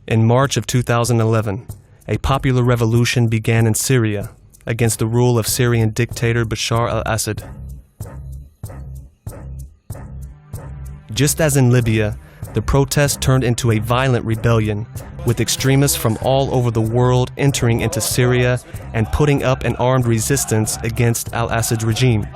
In March of 2011, a popular revolution began in Syria against the rule of Syrian dictator Bashar al-Assad. Just as in Libya, the protest turned into a violent rebellion, with extremists from all over the world entering into Syria and putting up an armed resistance against al-Assad's regime.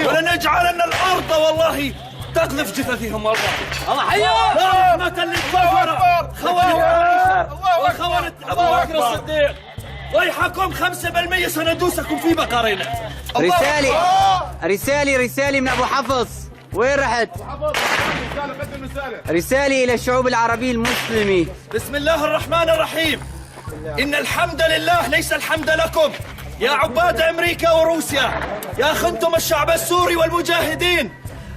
ولنجعلن الأرض والله تقذف جثثهم والله. الله حيا رحمة للكفر وخونة أبو بكر الصديق. ويحكم 5% سندوسكم في بقرنا. رسالة من أبو حفص. وين رحت؟ رسالة إلى الشعوب العربية المسلمة. بسم الله الرحمن الرحيم. إن الحمد لله ليس الحمد لكم يا عباد أمريكا وروسيا، يا خنتم الشعب السوري والمجاهدين.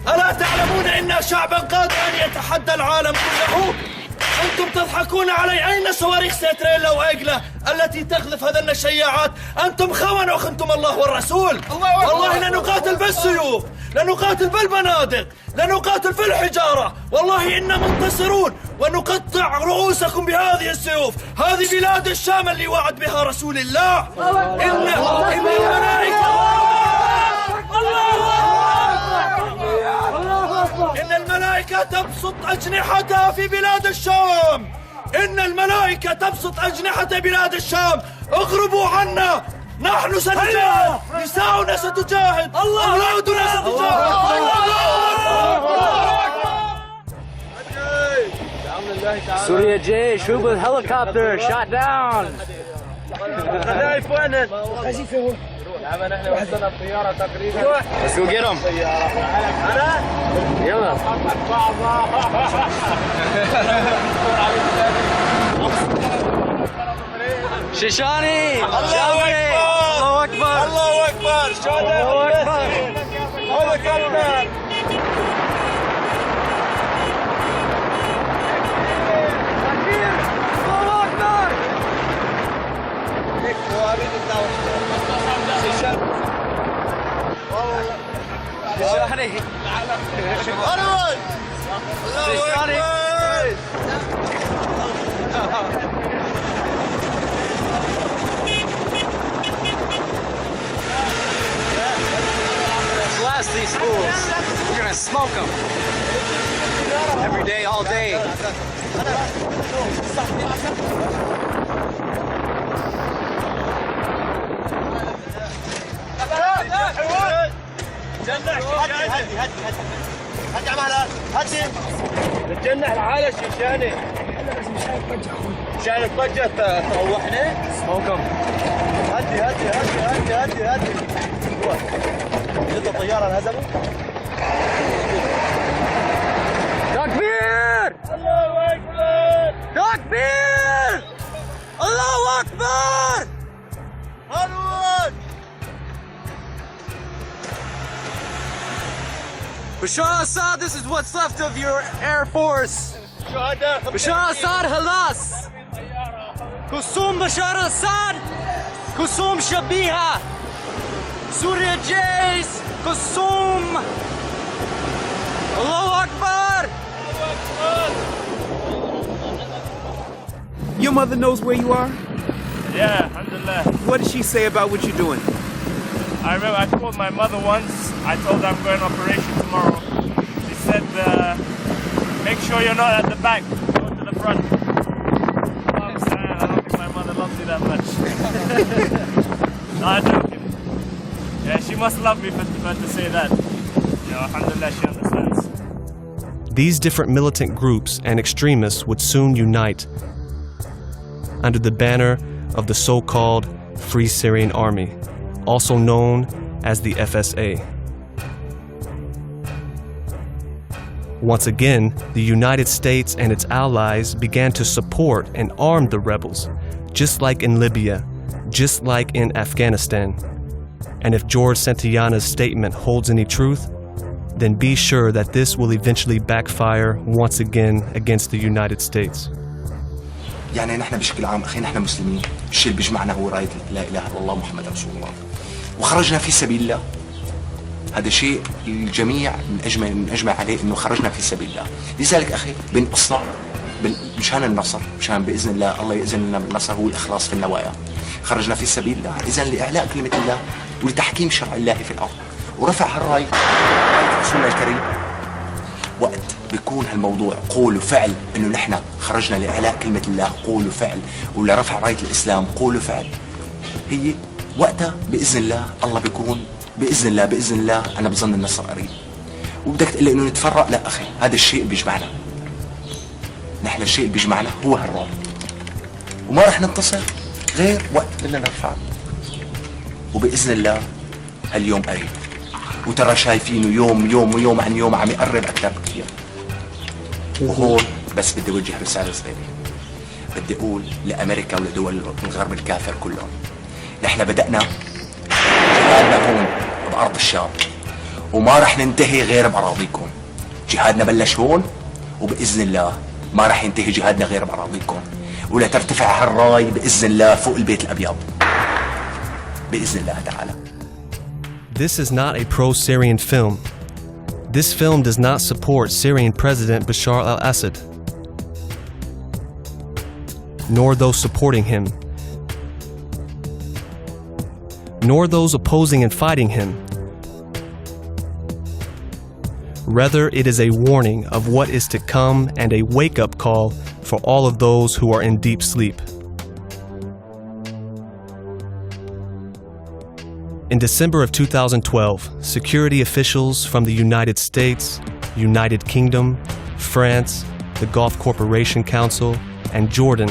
ألا تعلمون إن شعبا قادر أن يتحدى العالم كله؟ أنتم تضحكون علي. أين صواريخ ستريلا وإيجلا التي تقذف هذه الشياعات؟ أنتم خونوا وخنتم الله والرسول. والله لنقاتل بالسيوف، لنقاتل بالبنادق، لنقاتل في الحجارة. والله إنا منتصرون ونقطع رؤوسكم بهذه السيوف. هذه بلاد الشام اللي وعد بها رسول الله. إن الملائكة تبسط أجنحتها في بلاد الشام. إن الملائكة تبسط أجنحة بلاد الشام. اغربوا عنا، نحن سنجاهد، نساؤنا ستجاهد، أولادنا ستجاهد. سوريا جيش هوب helicopter shot down. خايف وين؟ نحن وصلنا الطيارة تقريبا. Let's go get them. يلا. شيشاني. الله أكبر. الله أكبر. الله أكبر. هليكوبتر. Blast these fools. You're gonna smoke them. Every day, all day. هدي عمالة هدي بتجنح العالة شيشاني مشان الضجة تروحنا Smoke them. هدي جد الطيارة انهزموا. تكبير! الله أكبر. تكبير! الله أكبر! هلون. Bashar Assad, this is what's left of your Air Force. Bashar Assad, halas. Kusum Bashar Assad, Kusum Shabiha. Surya Jays, Kusum. Allahu Akbar. Your mother knows where you are? Yeah, alhamdulillah. What did she say about what you're doing? I remember I called my mother once. I told her I'm going on operation tomorrow. She said, make sure you're not at the back, go to the front. I don't think my mother loves me that much. No, I'm joking. Yeah, she must love me for to say that. You know, alhamdulillah, she understands. These different militant groups and extremists would soon unite under the banner of the so-called Free Syrian Army, also known as the FSA. Once again, the United States and its allies began to support and arm the rebels, just like in Libya, just like in Afghanistan. And if George Santayana's statement holds any truth, then be sure that this will eventually backfire once again against the United States. يعني نحن بشكل عام أخي نحن مسلمين، الشيء اللي بيجمعنا هو راية لا إله إلا الله محمد رسول الله، وخرجنا في سبيل الله. هذا شيء الجميع نجمع عليه إنه خرجنا في سبيل الله. لذلك أخي بنصنع مشان النصر، مشان بإذن الله يأذن لنا بالنصر هو الإخلاص في النوايا. خرجنا في سبيل الله إذن لإعلاء كلمة الله ولتحكيم شرع الله في الأرض. ورفع هالراية راية رسولنا الكريم. وقت بيكون هالموضوع قول وفعل إنه نحن خرجنا لإعلاء كلمة الله قول وفعل، ولرفع راية الإسلام قول وفعل، هي وقتها بإذن الله بيكون بإذن الله أنا بظن النصر قريب. وبدك تقول لي إنه نتفرق؟ لا أخي، هذا الشيء اللي بيجمعنا. نحن الشيء اللي بيجمعنا هو هالراية، وما رح ننتصر غير وقت بدنا نرفع. وبإذن الله هاليوم قريب، وترى شايفينه يوم عن يوم عم يقرب أكثر بكثير. وهون بس بدي وجه رسالة صغيرة، بدي أقول لأمريكا ولدول الغرب الكافر كلهم، نحن بدأنا جهادنا هون بأرض الشام، وما رح ننتهي غير بأراضيكم. جهادنا بلش هون، وبإذن الله ما رح ينتهي جهادنا غير بأراضيكم، ولا ترتفع هالراي بإذن الله فوق البيت الأبيض بإذن الله تعالى. This is not a pro-Syrian film. This film does not support Syrian President Bashar al-Assad, nor those supporting him, nor those opposing and fighting him. Rather, it is a warning of what is to come and a wake-up call for all of those who are in deep sleep. In December of 2012, security officials from the United States, United Kingdom, France, the Gulf Cooperation Council, and Jordan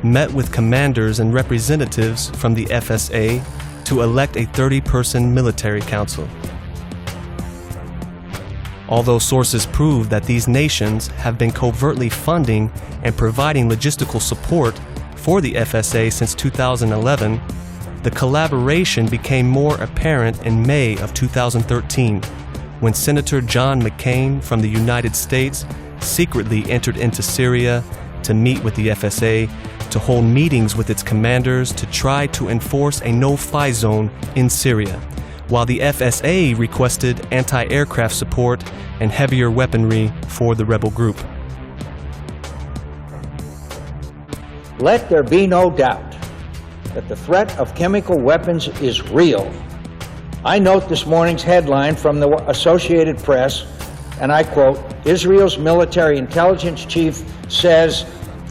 met with commanders and representatives from the FSA to elect a 30-person military council. Although sources prove that these nations have been covertly funding and providing logistical support for the FSA since 2011, the collaboration became more apparent in May of 2013, when Senator John McCain from the United States secretly entered into Syria to meet with the FSA, to hold meetings with its commanders to try to enforce a no-fly zone in Syria, while the FSA requested anti-aircraft support and heavier weaponry for the rebel group. Let there be no doubt that the threat of chemical weapons is real. I note this morning's headline from the Associated Press, and I quote, Israel's military intelligence chief says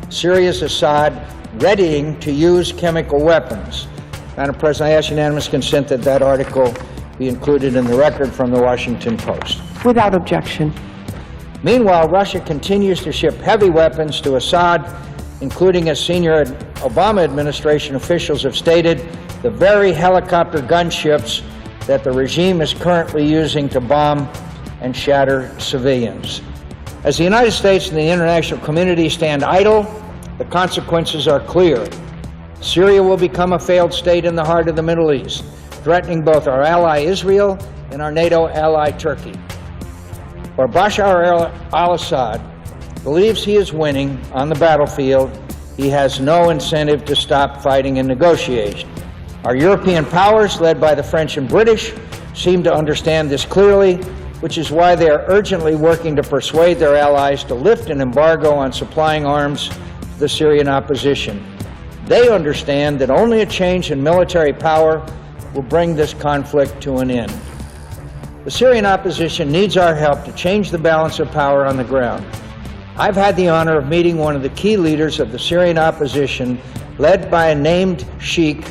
Syria's Assad readying to use chemical weapons. Madam President, I ask unanimous consent that that article be included in the record from the Washington Post. Without objection. Meanwhile, Russia continues to ship heavy weapons to Assad, including, as senior Obama administration officials have stated, the very helicopter gunships that the regime is currently using to bomb and shatter civilians. As the United States and the international community stand idle, the consequences are clear. Syria will become a failed state in the heart of the Middle East, threatening both our ally Israel and our NATO ally Turkey. Where Bashar al-Assad believes he is winning on the battlefield, he has no incentive to stop fighting and negotiation. Our European powers, led by the French and British, seem to understand this clearly, which is why they are urgently working to persuade their allies to lift an embargo on supplying arms to the Syrian opposition. They understand that only a change in military power will bring this conflict to an end. The Syrian opposition needs our help to change the balance of power on the ground. I've had the honor of meeting one of the key leaders of the Syrian opposition, led by a named Sheikh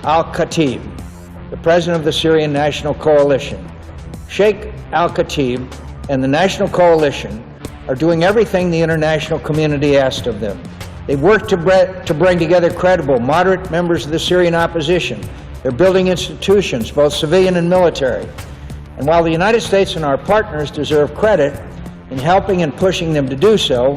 al-Khatib, the president of the Syrian National Coalition. Sheikh al-Khatib and the National Coalition are doing everything the international community asked of them. They've worked to bring together credible, moderate members of the Syrian opposition. They're building institutions, both civilian and military. And while the United States and our partners deserve credit, in helping and pushing them to do so.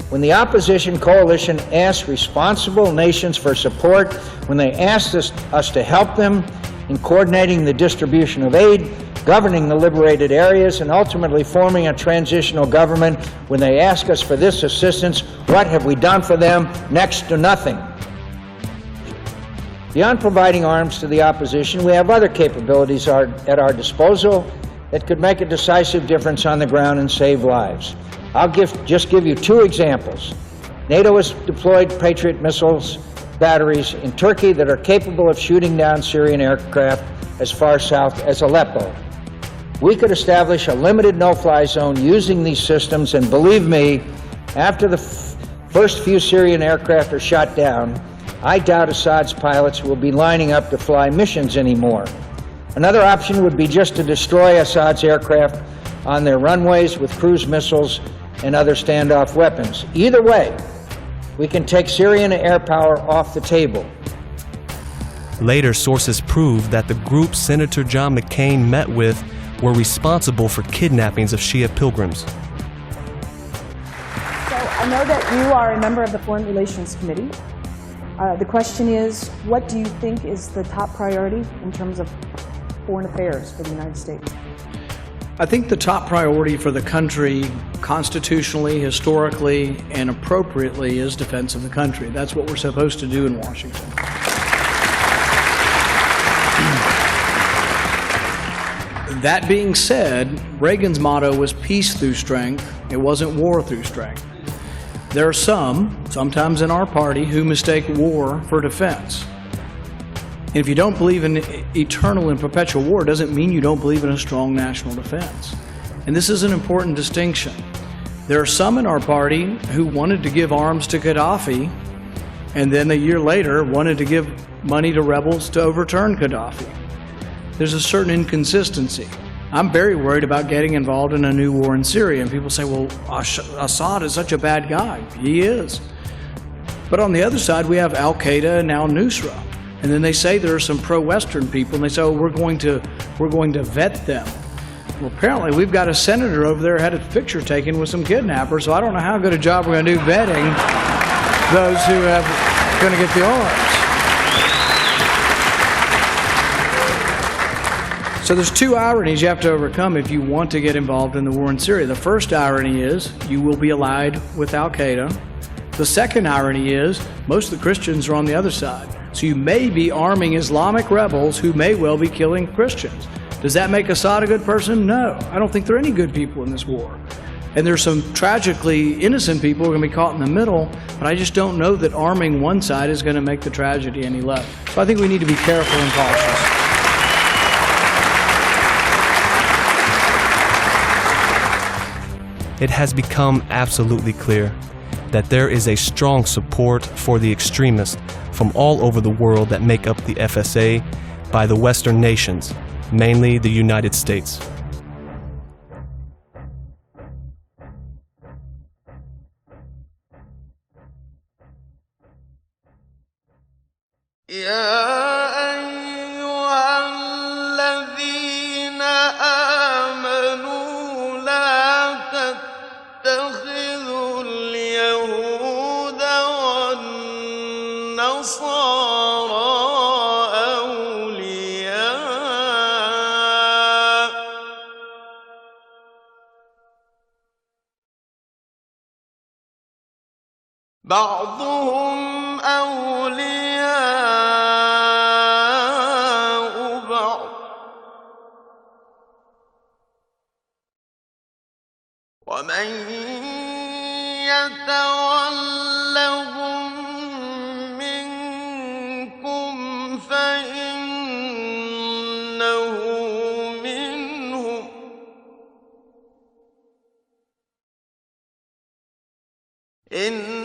When the opposition coalition asked responsible nations for support, when they asked us to help them in coordinating the distribution of aid, governing the liberated areas, and ultimately forming a transitional government, when they ask us for this assistance, what have we done for them? Next to nothing. Beyond providing arms to the opposition, we have other capabilities at our disposal that could make a decisive difference on the ground and save lives. I'll just give you two examples. NATO has deployed Patriot missiles batteries in Turkey that are capable of shooting down Syrian aircraft as far south as Aleppo. We could establish a limited no-fly zone using these systems, and believe me, after the first few Syrian aircraft are shot down, I doubt Assad's pilots will be lining up to fly missions anymore. Another option would be just to destroy Assad's aircraft on their runways with cruise missiles and other standoff weapons. Either way, we can take Syrian air power off the table. Later, sources proved that the group Senator John McCain met with were responsible for kidnappings of Shia pilgrims. So I know that you are a member of the Foreign Relations Committee. The question is, what do you think is the top priority in terms of foreign affairs for the United States? I think the top priority for the country, constitutionally, historically, and appropriately, is defense of the country. That's what we're supposed to do in Washington. That being said, Reagan's motto was peace through strength. It wasn't war through strength. There are some, sometimes in our party, who mistake war for defense. And if you don't believe in eternal and perpetual war, it doesn't mean you don't believe in a strong national defense. And this is an important distinction. There are some in our party who wanted to give arms to Gaddafi, and then a year later wanted to give money to rebels to overturn Gaddafi. There's a certain inconsistency. I'm very worried about getting involved in a new war in Syria. And people say, well, Assad is such a bad guy. He is. But on the other side, we have Al-Qaeda and now Nusra. And then they say there are some pro-Western people, and they say, oh, we're going to vet them. Well, apparently we've got a senator over there who had a picture taken with some kidnappers, so I don't know how good a job we're going to do vetting those who are going to get the arms. So there's two ironies you have to overcome if you want to get involved in the war in Syria. The first irony is you will be allied with Al-Qaeda. The second irony is most of the Christians are on the other side. So you may be arming Islamic rebels who may well be killing Christians. Does that make Assad a good person? No. I don't think there are any good people in this war. And there's some tragically innocent people who are going to be caught in the middle, but I just don't know that arming one side is going to make the tragedy any less. So I think we need to be careful and cautious. It has become absolutely clear that there is a strong support for the extremists from all over the world that make up the FSA by the Western nations, mainly the United States. بعضهم أولياء بعض ومن يتولهم منكم فإنه منهم إن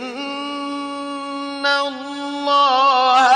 الله